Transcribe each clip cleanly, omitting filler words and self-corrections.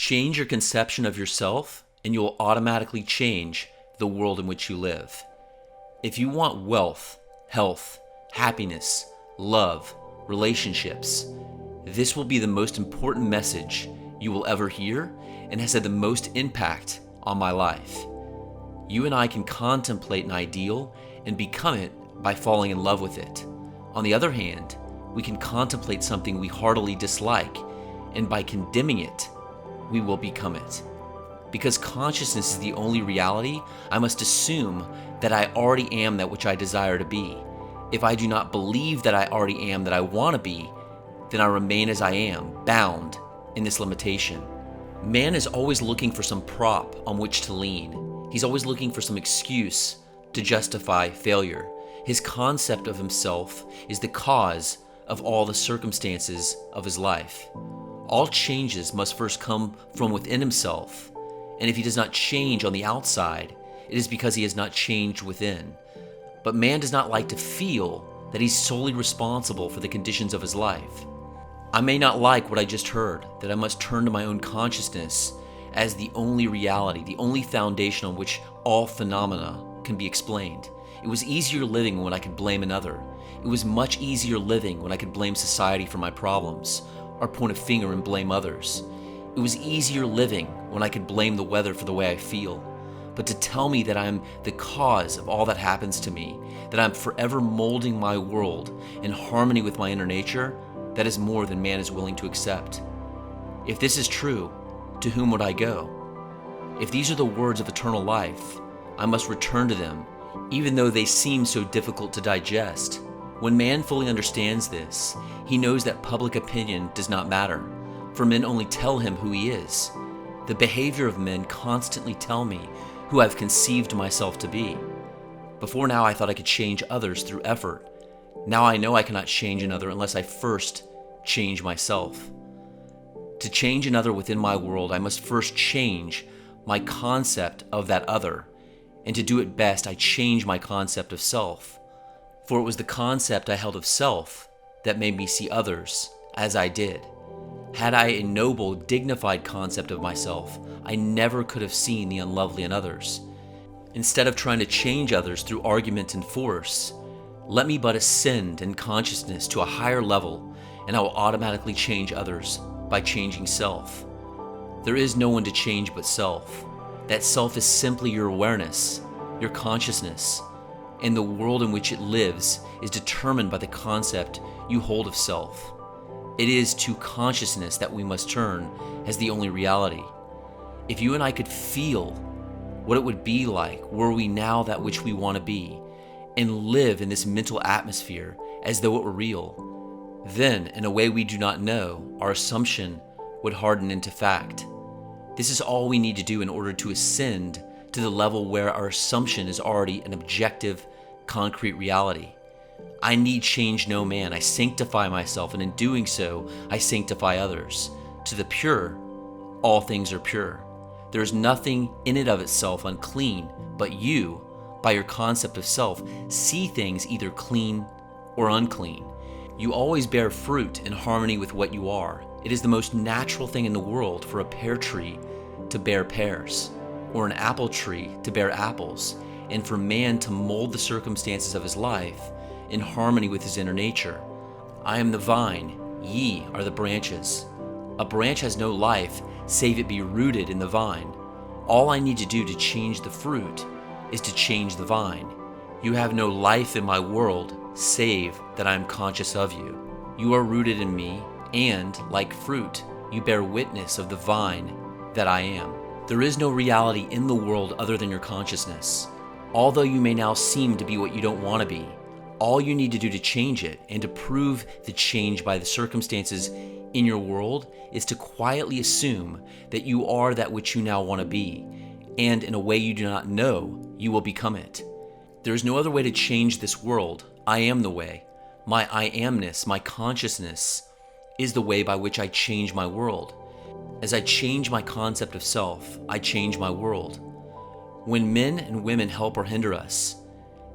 Change your conception of yourself, and you will automatically change the world in which you live. If you want wealth, health, happiness, love, relationships, this will be the most important message you will ever hear and has had the most impact on my life. You and I can contemplate an ideal and become it by falling in love with it. On the other hand, we can contemplate something we heartily dislike, and by condemning it, we will become it. Because consciousness is the only reality, I must assume that I already am that which I desire to be. If I do not believe that I already am that I want to be, then I remain as I am, bound in this limitation. Man is always looking for some prop on which to lean. He's always looking for some excuse to justify failure. His concept of himself is the cause of all the circumstances of his life. All changes must first come from within himself, and if he does not change on the outside, it is because he has not changed within. But man does not like to feel that he's solely responsible for the conditions of his life. I may not like what I just heard, that I must turn to my own consciousness as the only reality, the only foundation on which all phenomena can be explained. It was easier living when I could blame another. It was much easier living when I could blame society for my problems, or point a finger and blame others. It was easier living when I could blame the weather for the way I feel. But to tell me that I'm the cause of all that happens to me, that I'm forever molding my world in harmony with my inner nature, that is more than man is willing to accept. If this is true, to whom would I go? If these are the words of eternal life, I must return to them, even though they seem so difficult to digest. When man fully understands this, he knows that public opinion does not matter, for men only tell him who he is. The behavior of men constantly tell me who I've conceived myself to be. Before now, I thought I could change others through effort. Now I know I cannot change another unless I first change myself. To change another within my world, I must first change my concept of that other. And to do it best, I change my concept of self. For it was the concept I held of self that made me see others as I did. Had I a noble, dignified concept of myself, I never could have seen the unlovely in others. Instead of trying to change others through argument and force, let me but ascend in consciousness to a higher level, and I will automatically change others by changing self. There is no one to change but self. That self is simply your awareness, your consciousness, and the world in which it lives is determined by the concept you hold of self. It is to consciousness that we must turn as the only reality. If you and I could feel what it would be like were we now that which we want to be, and live in this mental atmosphere as though it were real, then, in a way we do not know, our assumption would harden into fact. This is all we need to do in order to ascend to the level where our assumption is already an objective, concrete reality. I need change no man. I sanctify myself, and in doing so, I sanctify others. To the pure, all things are pure. There is nothing in it of itself unclean, but you, by your concept of self, see things either clean or unclean. You always bear fruit in harmony with what you are. It is the most natural thing in the world for a pear tree to bear pears, or an apple tree to bear apples, and for man to mold the circumstances of his life in harmony with his inner nature. I am the vine, ye are the branches. A branch has no life save it be rooted in the vine. All I need to do to change the fruit is to change the vine. You have no life in my world save that I am conscious of you. You are rooted in me, and, like fruit, you bear witness of the vine that I am. There is no reality in the world other than your consciousness. Although you may now seem to be what you don't want to be, all you need to do to change it and to prove the change by the circumstances in your world is to quietly assume that you are that which you now want to be, and in a way you do not know, you will become it. There is no other way to change this world. I am the way. My I amness, my consciousness, is the way by which I change my world. As I change my concept of self, I change my world. When men and women help or hinder us,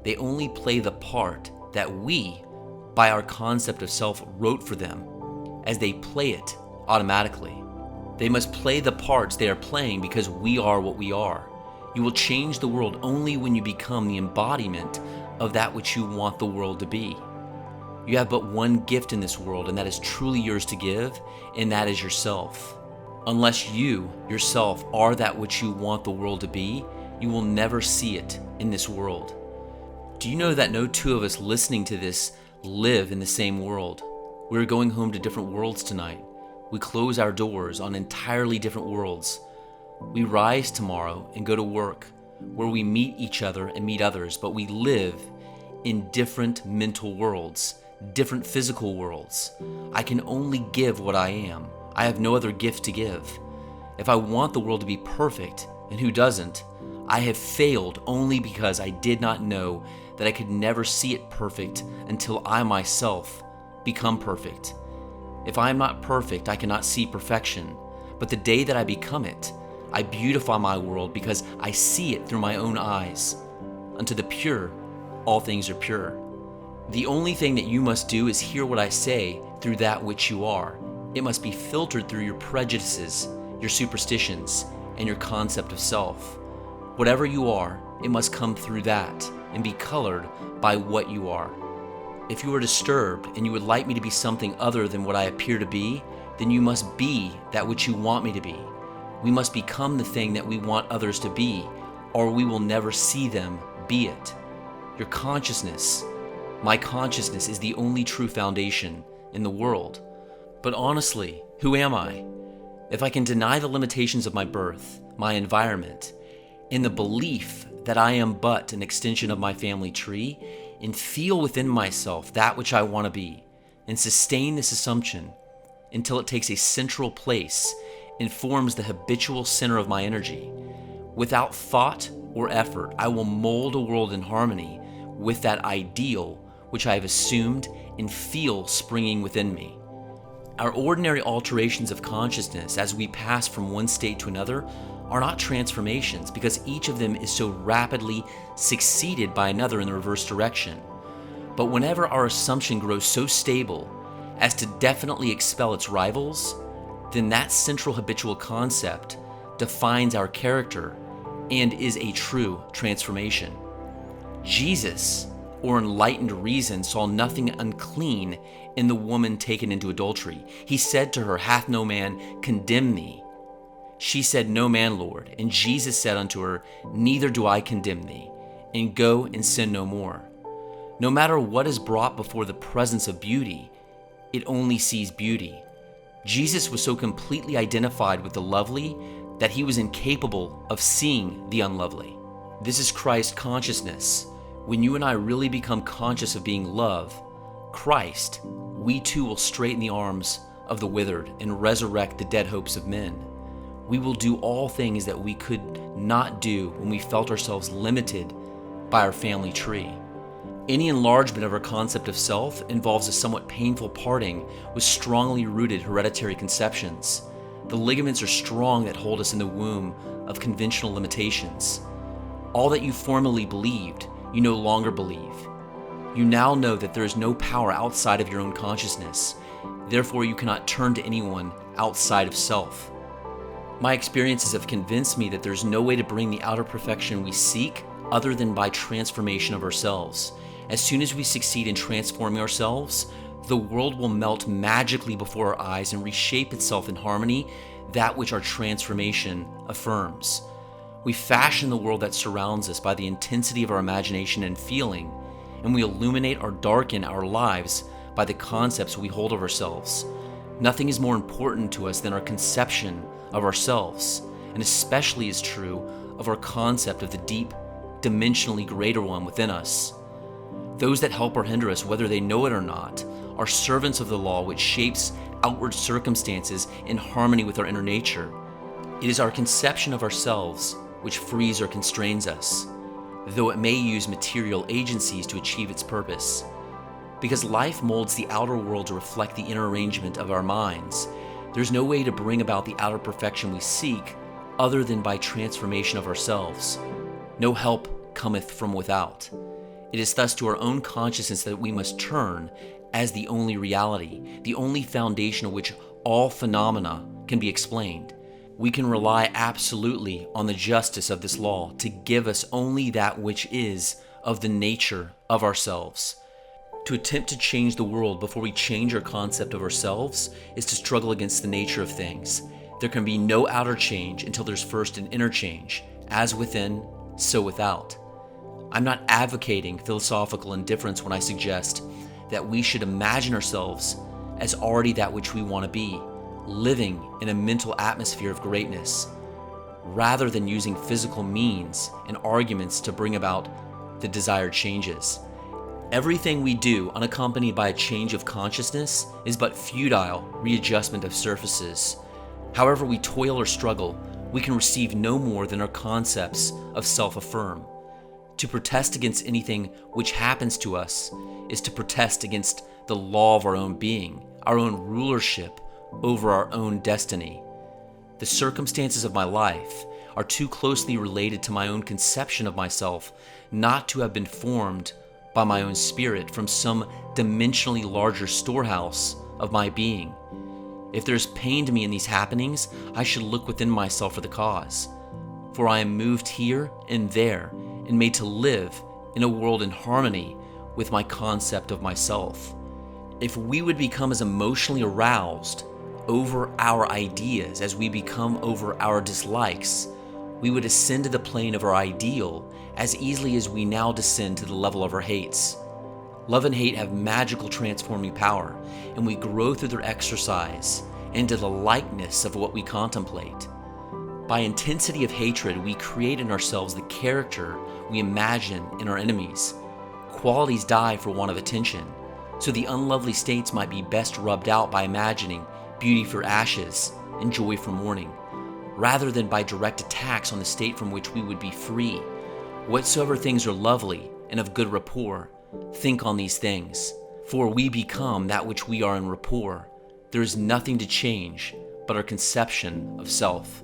they only play the part that we, by our concept of self, wrote for them, as they play it automatically. They must play the parts they are playing because we are what we are. You will change the world only when you become the embodiment of that which you want the world to be. You have but one gift in this world, and that is truly yours to give, and that is yourself. Unless you, yourself, are that which you want the world to be, you will never see it in this world. Do you know that no two of us listening to this live in the same world? We're going home to different worlds tonight. We close our doors on entirely different worlds. We rise tomorrow and go to work, where we meet each other and meet others, but we live in different mental worlds, different physical worlds. I can only give what I am. I have no other gift to give. If I want the world to be perfect, and who doesn't, I have failed only because I did not know that I could never see it perfect until I myself become perfect. If I am not perfect, I cannot see perfection. But the day that I become it, I beautify my world because I see it through my own eyes. Unto the pure, all things are pure. The only thing that you must do is hear what I say through that which you are. It must be filtered through your prejudices, your superstitions, and your concept of self. Whatever you are, it must come through that and be colored by what you are. If you are disturbed and you would like me to be something other than what I appear to be, then you must be that which you want me to be. We must become the thing that we want others to be, or we will never see them be it. Your consciousness, my consciousness, is the only true foundation in the world. But honestly, who am I? If I can deny the limitations of my birth, my environment, in the belief that I am but an extension of my family tree, and feel within myself that which I want to be, and sustain this assumption until it takes a central place and forms the habitual center of my energy. Without thought or effort, I will mold a world in harmony with that ideal which I have assumed and feel springing within me. Our ordinary alterations of consciousness as we pass from one state to another are not transformations, because each of them is so rapidly succeeded by another in the reverse direction. But whenever our assumption grows so stable as to definitely expel its rivals, then that central habitual concept defines our character and is a true transformation. Jesus, or enlightened reason, saw nothing unclean in the woman taken into adultery. He said to her, "Hath no man condemned thee?" She said, "No man, Lord." And Jesus said unto her, "Neither do I condemn thee, and go and sin no more." No matter what is brought before the presence of beauty, it only sees beauty. Jesus was so completely identified with the lovely that he was incapable of seeing the unlovely. This is Christ consciousness. When you and I really become conscious of being love, Christ, we too will straighten the arms of the withered and resurrect the dead hopes of men. We will do all things that we could not do when we felt ourselves limited by our family tree. Any enlargement of our concept of self involves a somewhat painful parting with strongly rooted hereditary conceptions. The ligaments are strong that hold us in the womb of conventional limitations. All that you formerly believed, you no longer believe. You now know that there is no power outside of your own consciousness. Therefore, you cannot turn to anyone outside of self. My experiences have convinced me that there's no way to bring the outer perfection we seek other than by transformation of ourselves. As soon as we succeed in transforming ourselves, the world will melt magically before our eyes and reshape itself in harmony, that which our transformation affirms. We fashion the world that surrounds us by the intensity of our imagination and feeling, and we illuminate or darken our lives by the concepts we hold of ourselves. Nothing is more important to us than our conception of ourselves, and especially is true of our concept of the deep, dimensionally greater one within us. Those that help or hinder us, whether they know it or not, are servants of the law which shapes outward circumstances in harmony with our inner nature. It is our conception of ourselves which frees or constrains us, though it may use material agencies to achieve its purpose. Because life molds the outer world to reflect the inner arrangement of our minds, there's no way to bring about the outer perfection we seek other than by transformation of ourselves. No help cometh from without. It is thus to our own consciousness that we must turn as the only reality, the only foundation on which all phenomena can be explained. We can rely absolutely on the justice of this law to give us only that which is of the nature of ourselves. To attempt to change the world before we change our concept of ourselves is to struggle against the nature of things. There can be no outer change until there's first an inner change, as within, so without. I'm not advocating philosophical indifference when I suggest that we should imagine ourselves as already that which we want to be, living in a mental atmosphere of greatness, rather than using physical means and arguments to bring about the desired changes. Everything we do unaccompanied by a change of consciousness is but futile readjustment of surfaces. However we toil or struggle, we can receive no more than our concepts of self-affirm. To protest against anything which happens to us is to protest against the law of our own being, our own rulership over our own destiny. The circumstances of my life are too closely related to my own conception of myself not to have been formed by my own spirit from some dimensionally larger storehouse of my being. If there is pain to me in these happenings, I should look within myself for the cause. For I am moved here and there and made to live in a world in harmony with my concept of myself. If we would become as emotionally aroused over our ideas as we become over our dislikes, we would ascend to the plane of our ideal as easily as we now descend to the level of our hates. Love and hate have magical transforming power, and we grow through their exercise into the likeness of what we contemplate. By intensity of hatred, we create in ourselves the character we imagine in our enemies. Qualities die for want of attention, so the unlovely states might be best rubbed out by imagining beauty for ashes and joy for mourning, rather than by direct attacks on the state from which we would be free. Whatsoever things are lovely and of good rapport, think on these things, for we become that which we are in rapport. There is nothing to change but our conception of self.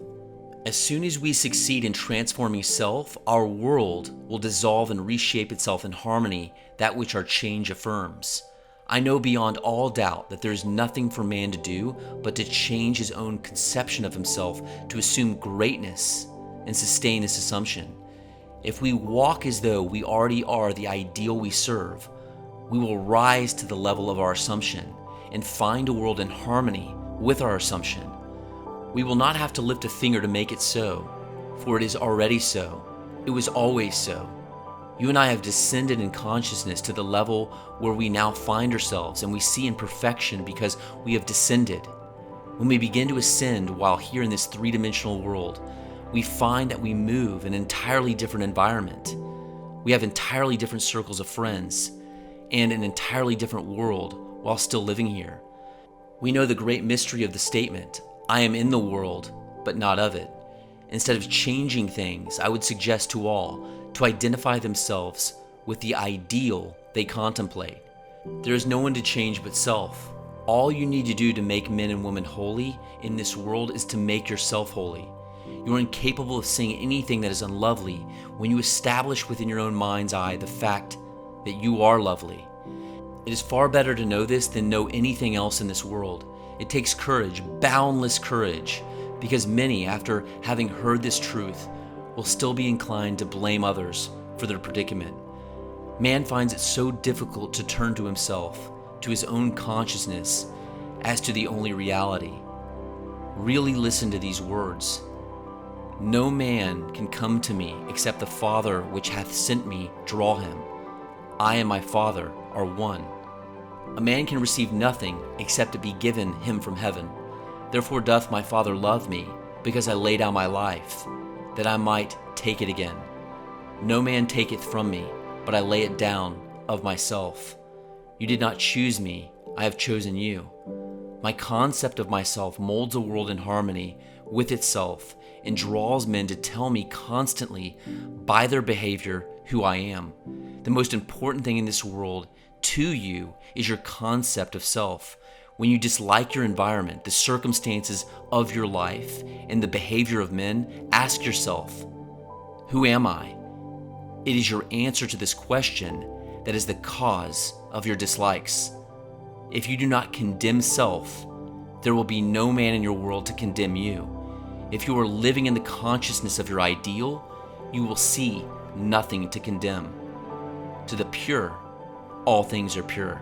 As soon as we succeed in transforming self, our world will dissolve and reshape itself in harmony, that which our change affirms. I know beyond all doubt that there is nothing for man to do but to change his own conception of himself to assume greatness and sustain this assumption. If we walk as though we already are the ideal we serve, we will rise to the level of our assumption and find a world in harmony with our assumption. We will not have to lift a finger to make it so, for it is already so. It was always so. You and I have descended in consciousness to the level where we now find ourselves, and we see in perfection because we have descended. When we begin to ascend while here in this three-dimensional world, we find that we move in an entirely different environment. We have entirely different circles of friends and an entirely different world while still living here. We know the great mystery of the statement, I am in the world, but not of it. Instead of changing things, I would suggest to all to identify themselves with the ideal they contemplate. There is no one to change but self. All you need to do to make men and women holy in this world is to make yourself holy. You are incapable of seeing anything that is unlovely when you establish within your own mind's eye the fact that you are lovely. It is far better to know this than know anything else in this world. It takes courage, boundless courage, because many, after having heard this truth, will still be inclined to blame others for their predicament. Man finds it so difficult to turn to himself, to his own consciousness, as to the only reality. Really listen to these words. No man can come to me except the Father which hath sent me draw him. I and my Father are one. A man can receive nothing except it be given him from heaven. Therefore doth my Father love me, because I lay down my life, that I might take it again. No man taketh from me, but I lay it down of myself. You did not choose me, I have chosen you. My concept of myself molds a world in harmony with itself and draws men to tell me constantly by their behavior who I am. The most important thing in this world to you is your concept of self. When you dislike your environment, the circumstances of your life, and the behavior of men, ask yourself, who am I? It is your answer to this question that is the cause of your dislikes. If you do not condemn self, There will be no man in your world to condemn you. If you are living in the consciousness of your ideal, you will see nothing to condemn. To the pure, all things are pure.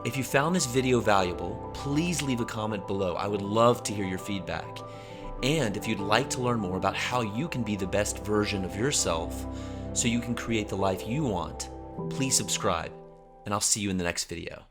If you found this video valuable, please leave a comment below. I would love to hear your feedback. And if you'd like to learn more about how you can be the best version of yourself so you can create the life you want, please subscribe, and I'll see you in the next video.